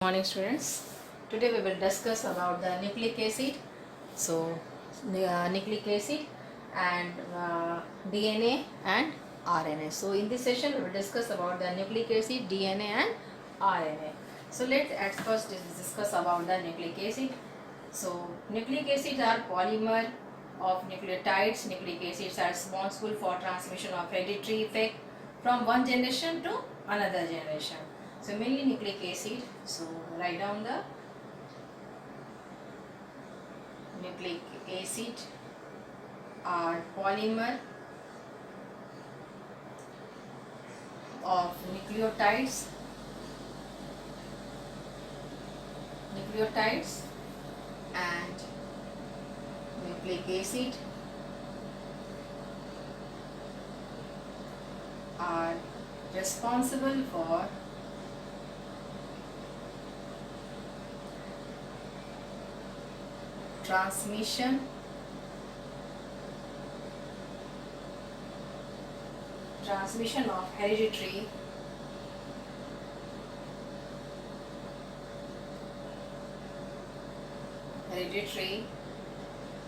Morning students. Today we will discuss about the nucleic acid. So the nucleic acid and DNA and RNA. So in this session we will discuss about the nucleic acid, DNA and RNA. So let's at first discuss about the nucleic acid. So nucleic acids are polymer of nucleotides. Nucleic acids are responsible for transmission of hereditary effect from one generation to another generation. So mainly nucleic acid. So write down the nucleic acid are polymer of nucleotides and nucleic acid are responsible for transmission of hereditary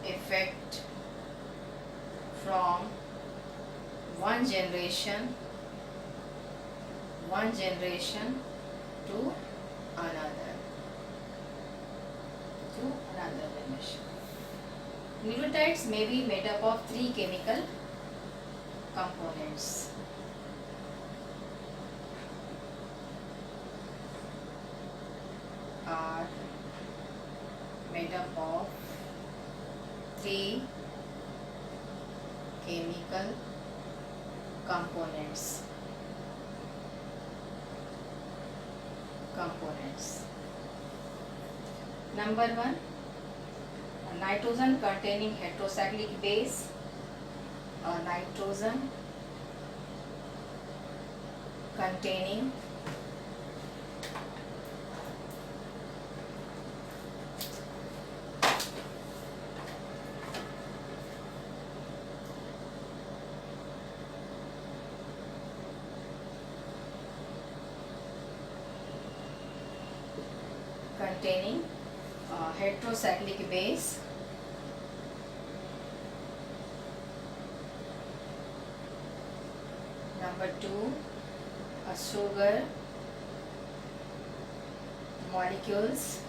effect from one generation to another generation. Nucleotides may be made up of three chemical components. Are made up of three chemical components. Number one, a nitrogen containing heterocyclic base. A nitrogen containing heterocyclic base. Number two, a sugar molecules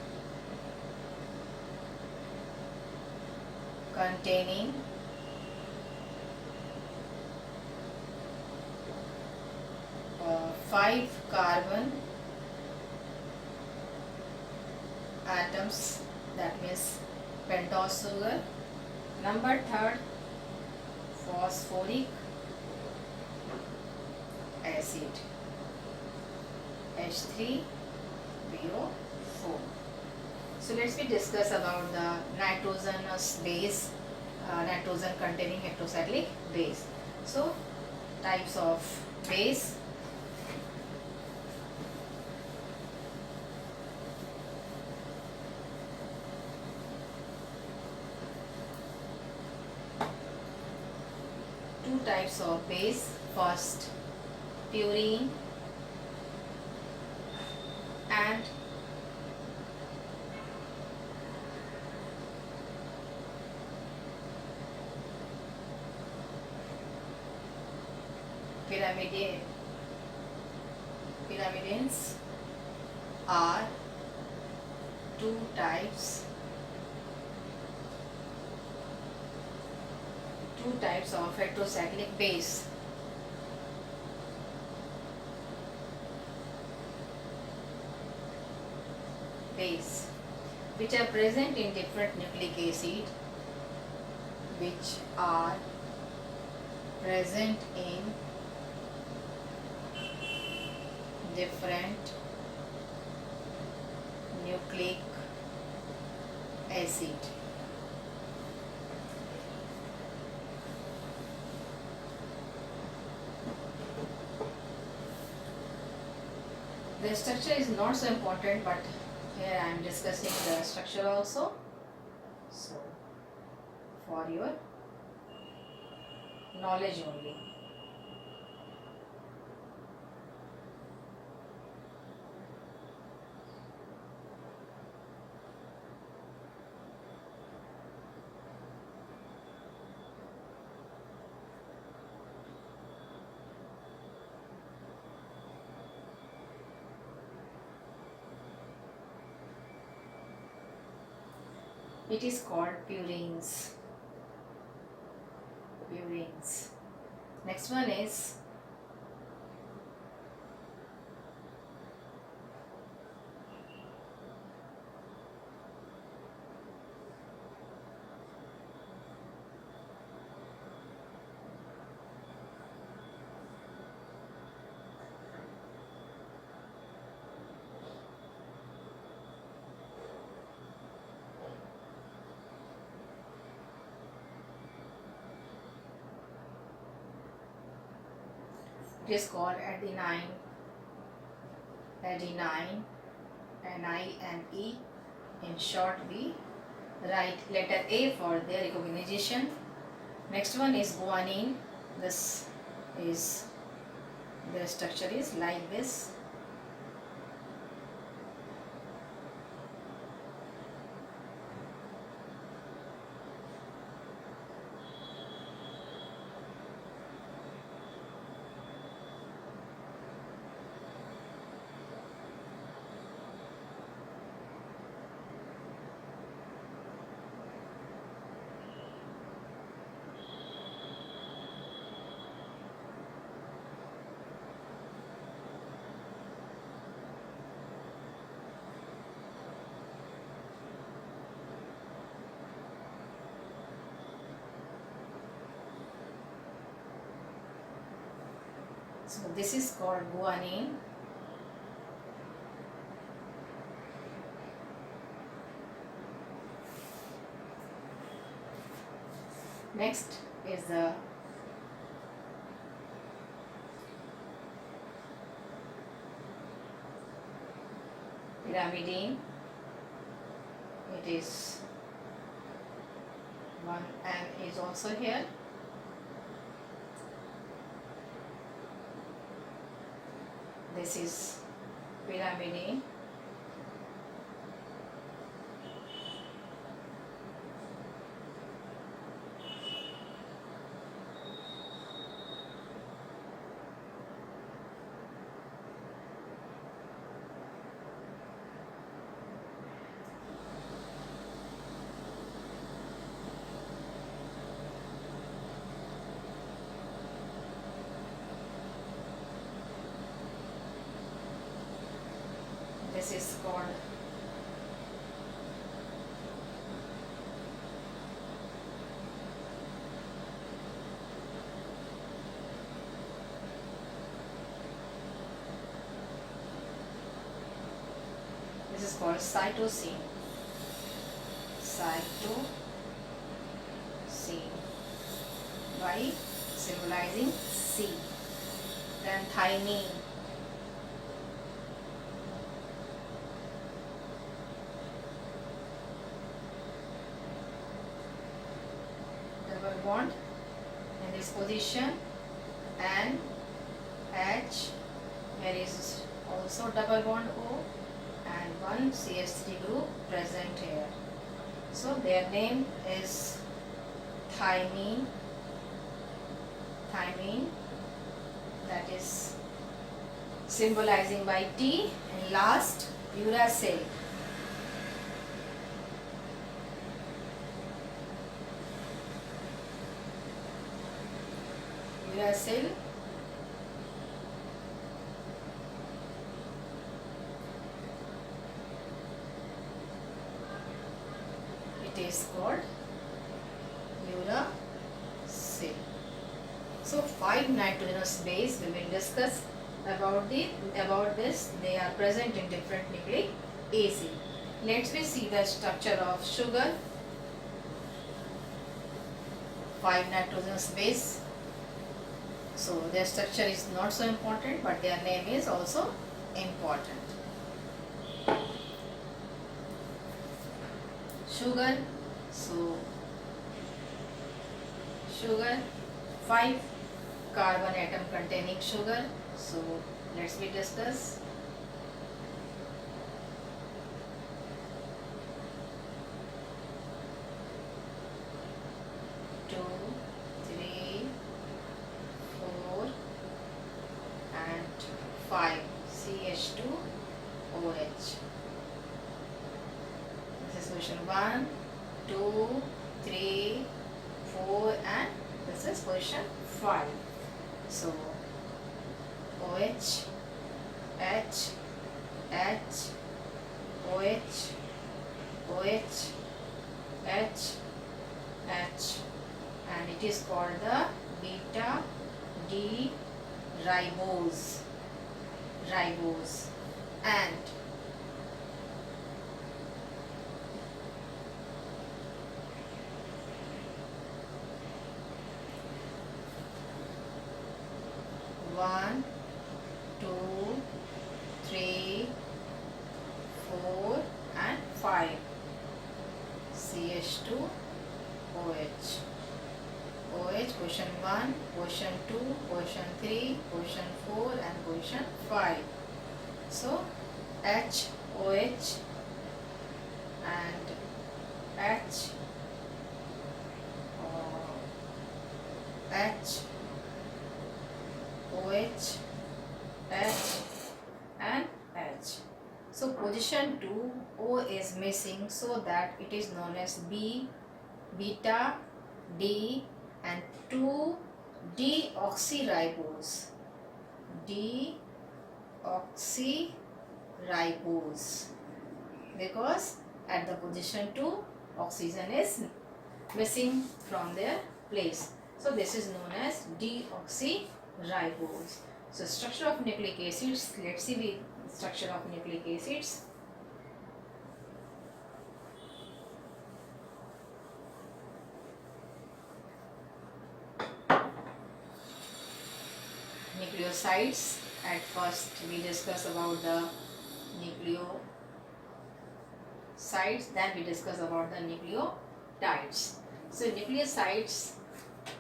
containing five carbon atoms, that means pentose sugar. Number third, phosphoric acid H3PO4. So let's discuss about the nitrogenous base, nitrogen containing heterocyclic base. So types of base. Two types of base. First, purine and pyrimidines are two types of heterocyclic base. Which are present in different nucleic acid, The structure is not so important, but here I am discussing the structure also. So for your knowledge only. It is called purines. Purines. Next one is it is called adenine. Adenine, N-I-N-E. In short, we write letter A for their recognition. Next one is guanine. This is, the structure is like this. So this is called guanine. Next is the pyrimidine. It is one and is also here. This is pyrimidine. This is called cytosine. Cytosine. By symbolizing C. Then thymine. Double bond in this position, and H, here is also double bond O, and one CH3 group present here. So their name is thymine. Thymine, that is symbolizing by T, and last uracil. Uracil, it is called uracil. So 5 nitrogenous base we will discuss about this. They are present in different nucleic acid. Let's we see the structure of sugar. 5 nitrogenous base. So their structure is not so important, but their name is also important. Sugar. So sugar, 5 carbon atom containing sugar. So let's we discuss. CH2OH. This is question 1. 2, 3, 4, and this is position 5. So OH, H, H, OH, OH, H, H, and it is called the beta D ribose, and one, 2, 3, 4, and 5. CH2 OH. OH position 1, position 2, position 3, position 4, and position 5. So H, OH, and H, H, OH, H, and H. So position 2 O is missing, so that it is known as B, beta D, and 2 deoxyribose. Deoxyribose, because at the position 2 oxygen is missing from their place. So this is known as deoxyribose. So structure of nucleic acids, let's see the structure of nucleic acids. Nucleosides. At first we discuss about the nucleosides, then we discuss about the nucleotides. So nucleosides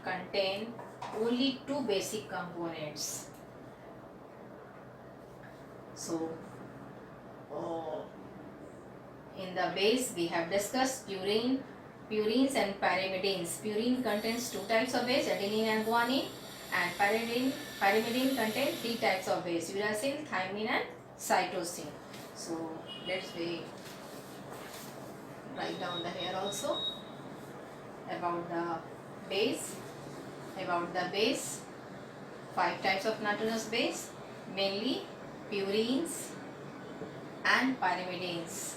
contain only 2 basic components. So in the base we have discussed purines and pyrimidines. Purine contains 2 types of base, adenine and guanine, and pyrimidine contains 3 types of base, uracil, thymine, and cytosine. So let's write down the here also about the base. 5 types of nitrogenous base, mainly purines and pyrimidines.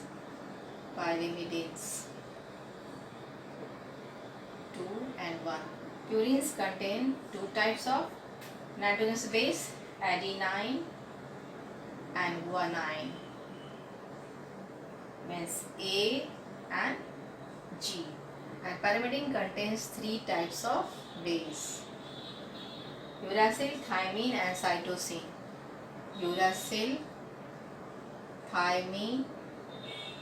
2 and 1. Purines contain 2 types of nitrogenous base, adenine and guanine, means A and G. And pyrimidine contains 3 types of base, uracil, thymine, and cytosine. Uracil, thymine,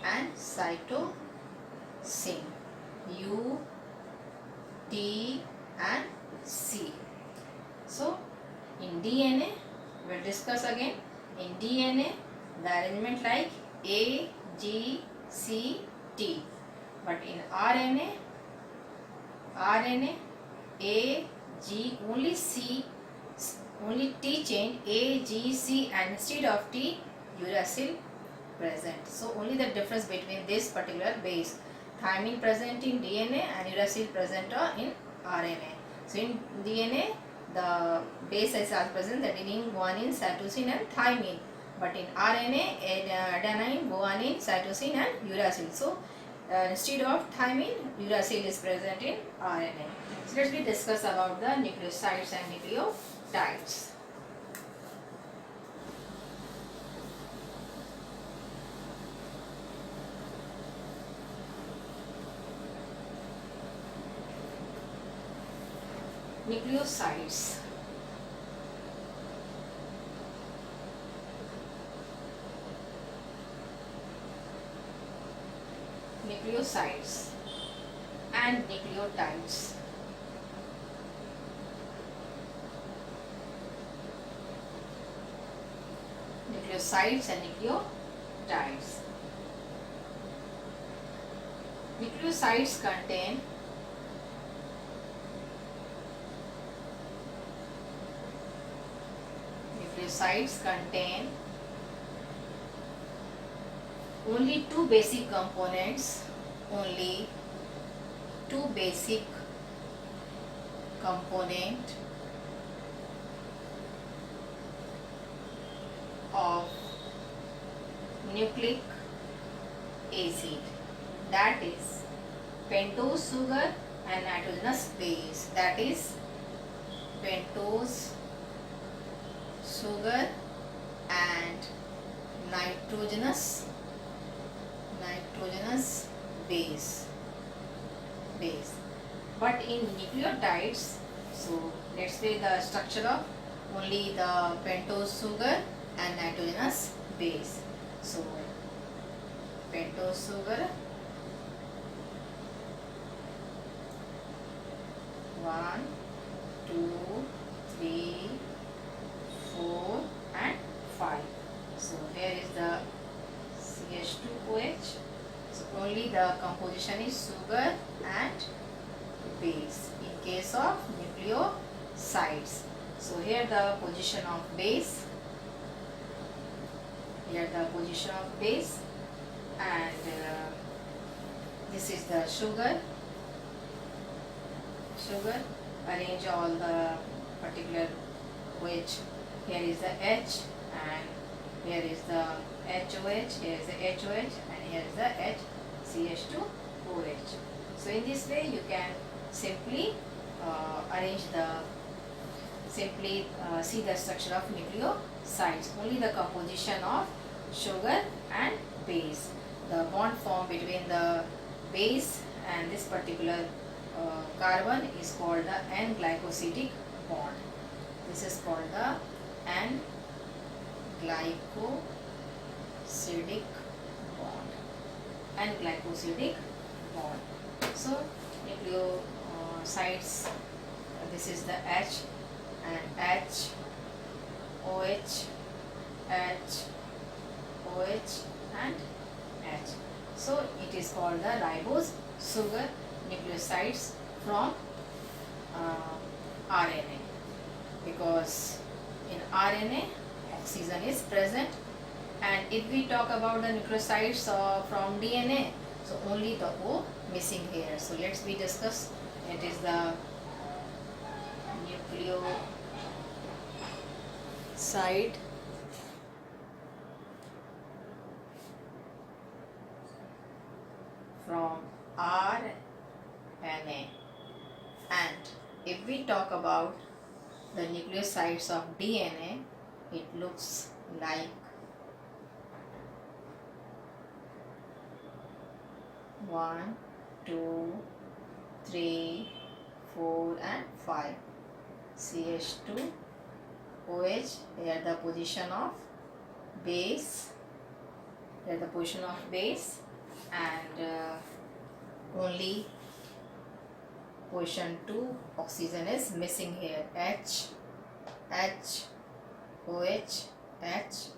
and cytosine. U, T, and C. So in DNA we'll discuss again. In DNA the arrangement like A, G, C, T. But in RNA A, G, only C, only T change, A, G, C, and instead of T uracil present. So only the difference between this particular base, thymine present in DNA and uracil present in RNA. So in DNA the base is as present, that adenine, guanine, cytosine, and thymine. But in RNA adenine, guanine, cytosine, and uracil. So instead of thymine, uracil is present in RNA. So let's discuss about the nucleosides and nucleotides. Nucleosides. Nucleosides and nucleotides. Nucleosides and nucleotides. Nucleosides contain only 2 basic components, only two basic component of nucleic acid, that is pentose sugar and nitrogenous base, that is pentose sugar and nitrogenous base. But in nucleotides, so let's say the structure of only the pentose sugar and nitrogenous base. So pentose sugar, 1, 2, 3, 4 and 5. So here is the CH2OH. So only the composition is sugar and base in case of nucleosides. So here the position of base, and this is the sugar. Arrange all the particular OH. Here is the H, and here is the HOH, here is the HOH, and here is the HCH2OH. So in this way you can simply see the structure of nucleosides. Only the composition of sugar and base. The bond formed between the base and this particular carbon is called the N-glycosidic bond. This is called the N-glycosidic bond. So nucleosides, this is the H, and H, OH, H, OH and H. So it is called the ribose sugar nucleosides from RNA, because in RNA oxygen is present, and if we talk about the nucleosides from DNA, so only the O missing here. So let's we discuss. It is the nucleoside from RNA, and if we talk about the nucleosides of DNA, it looks like 1, 2, 3, 4 and 5. CH2 OH, here the position of base, and only position 2 oxygen is missing here. H, OH, H,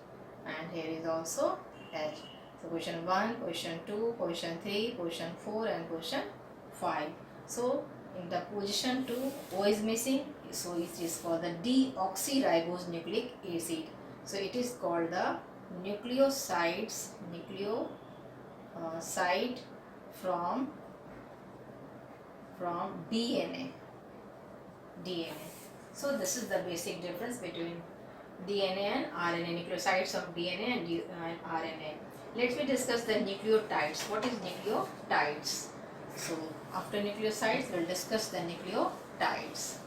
and here is also H. So position 1, position 2, position 3, position 4 and position 5. So in the position 2 O is missing, so it is called the deoxyribose nucleic acid. So it is called the nucleosides, side from DNA. So this is the basic difference between DNA and RNA, nucleosides of DNA and RNA. Let me discuss the nucleotides. What is nucleotides? So after nucleosides, we will discuss the nucleotides.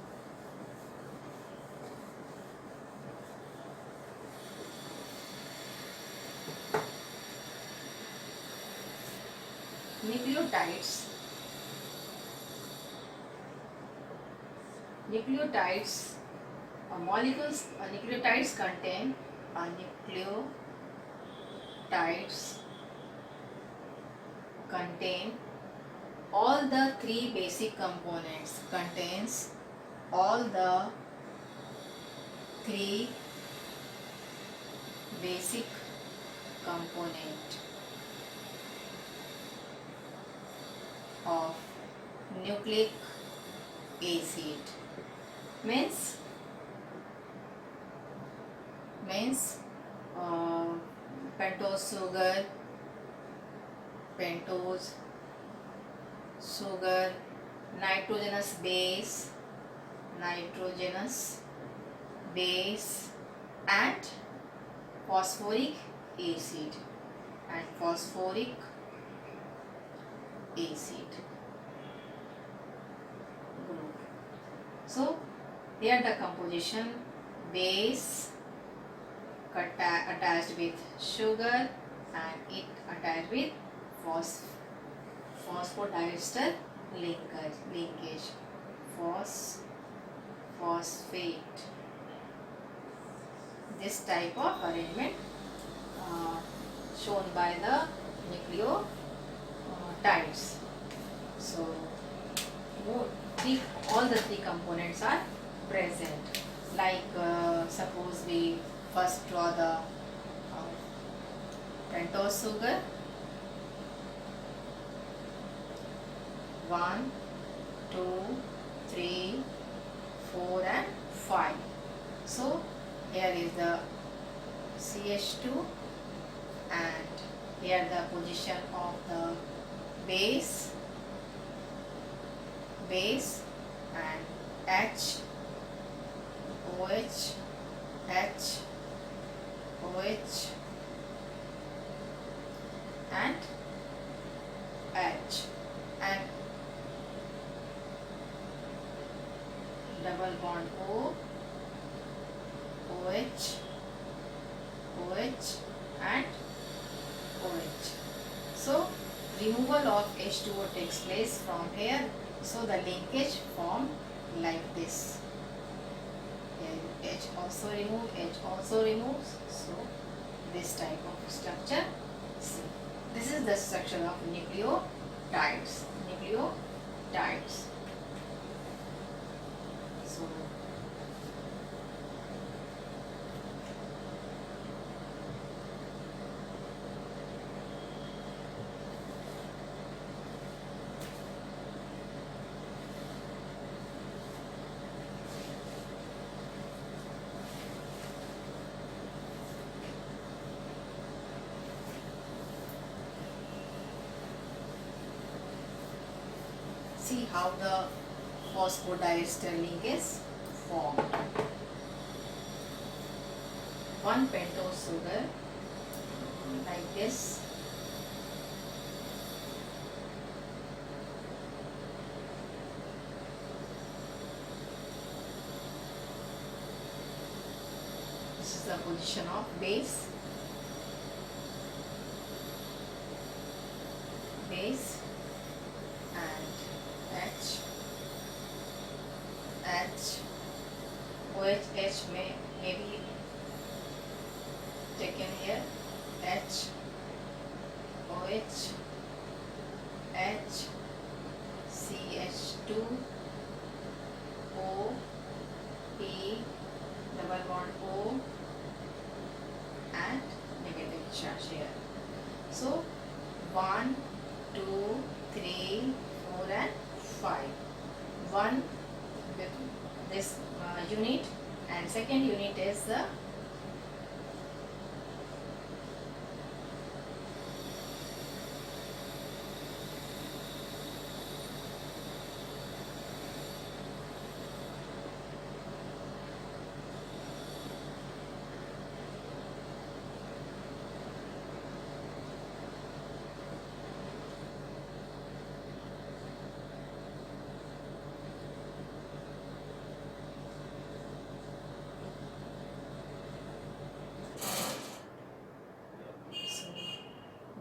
Nucleotides molecules. Nucleotides contain all the three basic components. Contains all the three basic component of nucleic acid. Means pentose sugar, nitrogenous base, and phosphoric acid group. So here the composition: base attached with sugar and it attached with phosphodiester linkage, phosphate. This type of arrangement shown by the nucleotides. So all the three components are present. Like suppose we first draw the pentose sugar. 1, 2, 3, 4 and 5. So here is the CH2 and here the position of the base and H, OH, H, OH and H, and double bond O, OH, OH and OH. So removal of H2O takes place from here. So the linkage form like this. Here H also removes, H also removes. So this type of structure. See, this is the structure of nucleotides. So see how the phosphodiester link is formed. 1 pentose sugar like this. This is the position of base. And H, OH may be taken here. H, OH, H, CH2, O, P, double bond O and negative charge here. So 1, 2, 3, 4 and 5. 1 with this unit and second unit is the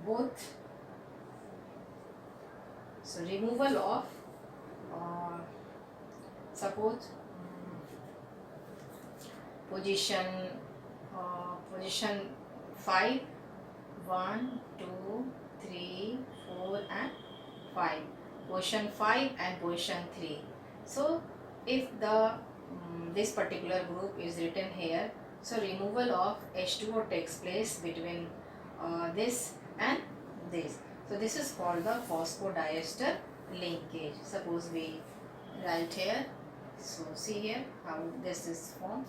both. So removal of suppose position 5, 1, 2, 3, 4 and 5. Position 5 and position 3. So if the this particular group is written here, so removal of H2O takes place between this and this. So this is called the phosphodiester linkage. Suppose we write here. So see here how this is formed.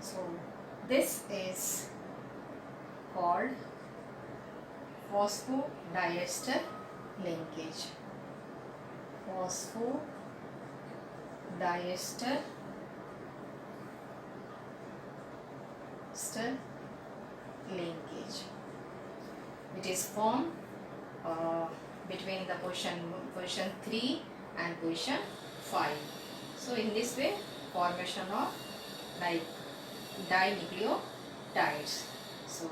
So this is called phosphodiester linkage. Phosphodiester linkage. It is formed between the position 3 and position 5. So in this way, formation of dinucleotides. So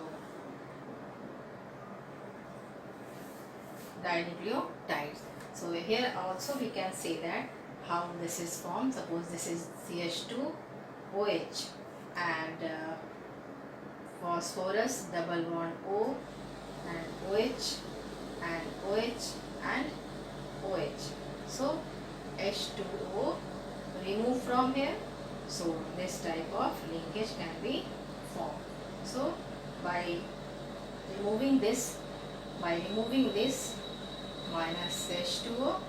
dinucleotides. So here also we can say that how this is formed. Suppose this is CH2OH and phosphorus double bond O and OH and OH and OH. So H2O remove from here. So this type of linkage can be formed. So by removing this minus H2O,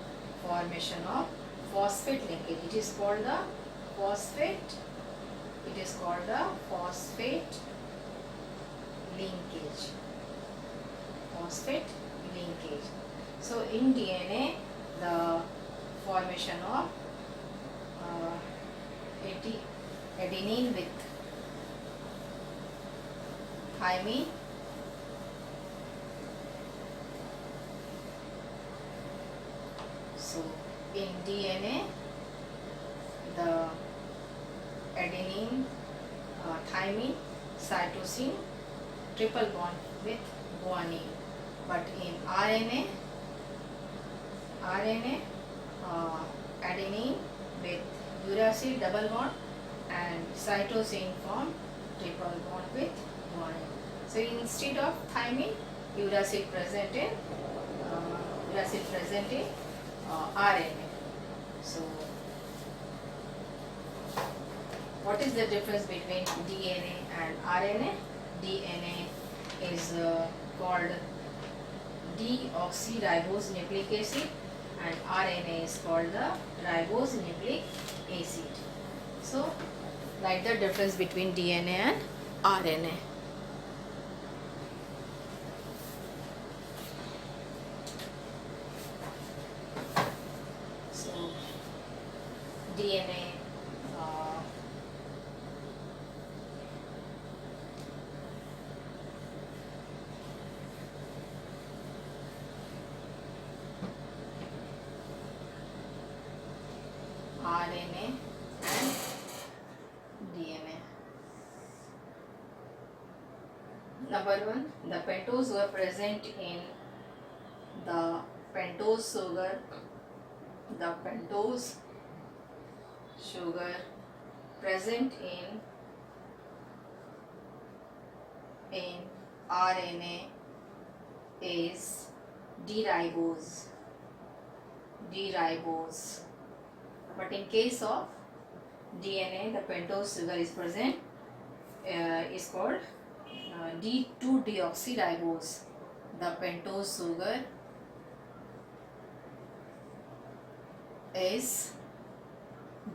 formation of phosphate linkage. It is called the phosphate linkage. So in DNA, the formation of adenine with thymine, so in DNA the adenine, thymine, cytosine, triple bond with guanine. But in RNA, adenine with uracil double bond and cytosine form triple bond with guanine. So instead of thymine, uracil present in RNA. So what is the difference between DNA and RNA? DNA is called deoxyribose nucleic acid and RNA is called the ribose nucleic acid. So write the difference between DNA and RNA. So DNA RNA and DNA. Number 1, the pentose were present in the pentose sugar present in RNA is D-ribose. But in case of DNA, the pentose sugar is present is called D2-deoxyribose. The pentose sugar is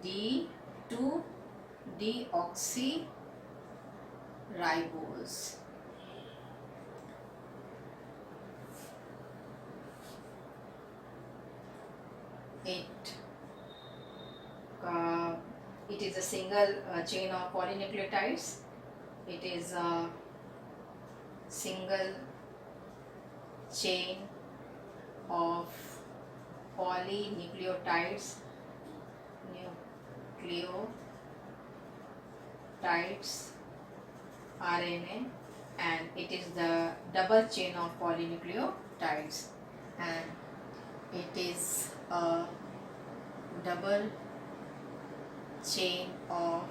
D2-deoxyribose. It is a single chain of polynucleotides. It is a single chain of polynucleotides, RNA, and it is the double chain of polynucleotides, and it is a double chain of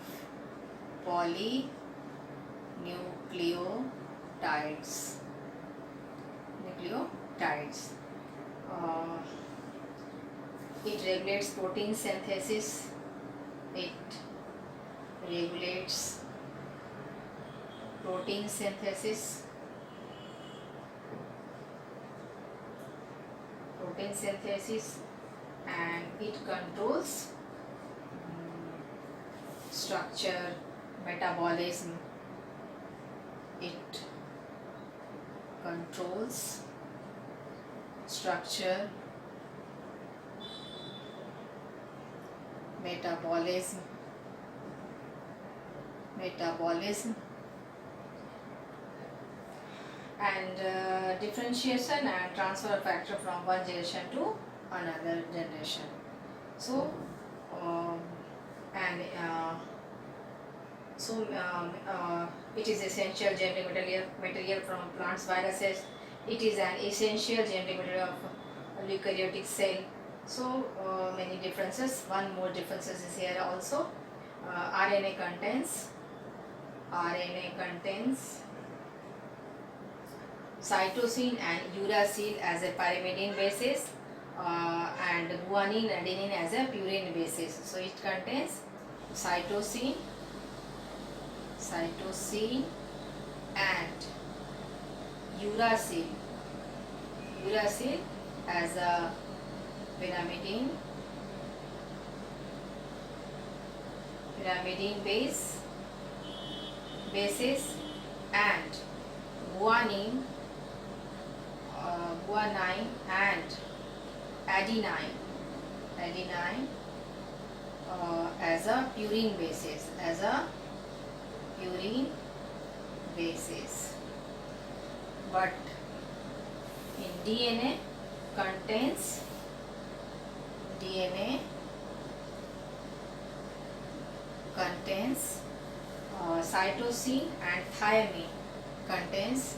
polynucleotides. It regulates protein synthesis. And it controls structure, metabolism. It controls structure, metabolism, and differentiation and transfer of factor from one generation to another generation. So and it is essential genetic material from plants, viruses. It is an essential genetic material of eukaryotic cell. So many differences. One more differences is here also. RNA contains cytosine and uracil as a pyrimidine basis, and guanine, adenine as a purine basis. So it contains cytosine and uracil as a pyrimidine basis, and guanine and adenine as a purine basis. But in DNA contains cytosine and thymine, contains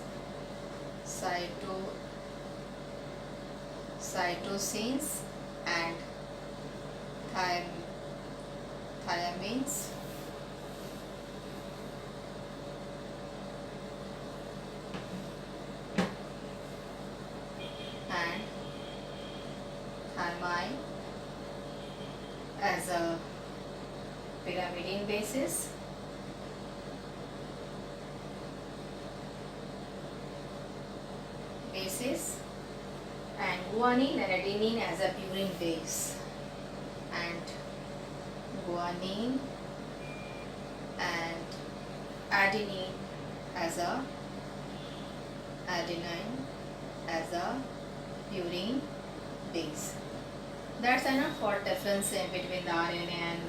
cytosines and thiamines, and thymine as a pyrimidine basis, and guanine and adenine as a purine base, and guanine and adenine as a purine base. That's enough for difference between the RNA and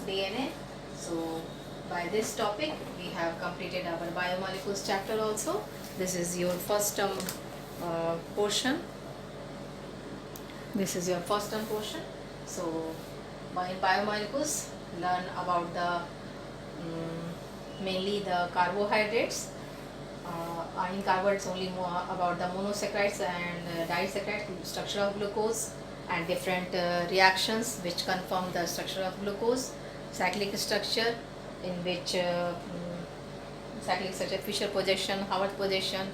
DNA. So by this topic we have completed our biomolecules chapter also. This is your first term portion. So in biomolecules, learn about the mainly the carbohydrates. In carbohydrates only about the monosaccharides and disaccharides, structure of glucose, and different reactions which conform the structure of glucose, cyclic structure in which cyclic structure, Fischer projection, Howard projection,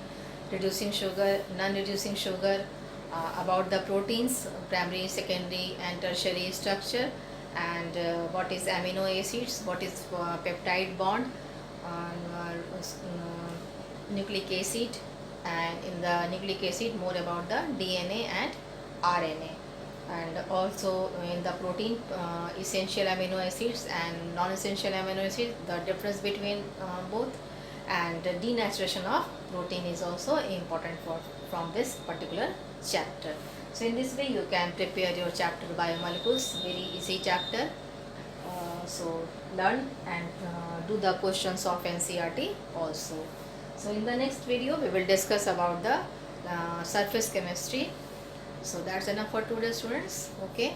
reducing sugar, non-reducing sugar, about the proteins, primary, secondary and tertiary structure, and what is amino acids, what is peptide bond, nucleic acid, and in the nucleic acid more about the DNA and RNA, and also in the protein essential amino acids and non-essential amino acids, the difference between both, and denaturation of protein is also important from this particular chapter. So in this way you can prepare your chapter biomolecules, very easy chapter. So learn and do the questions of NCERT also. So in the next video we will discuss about the surface chemistry. So that's enough for today, students. Okay.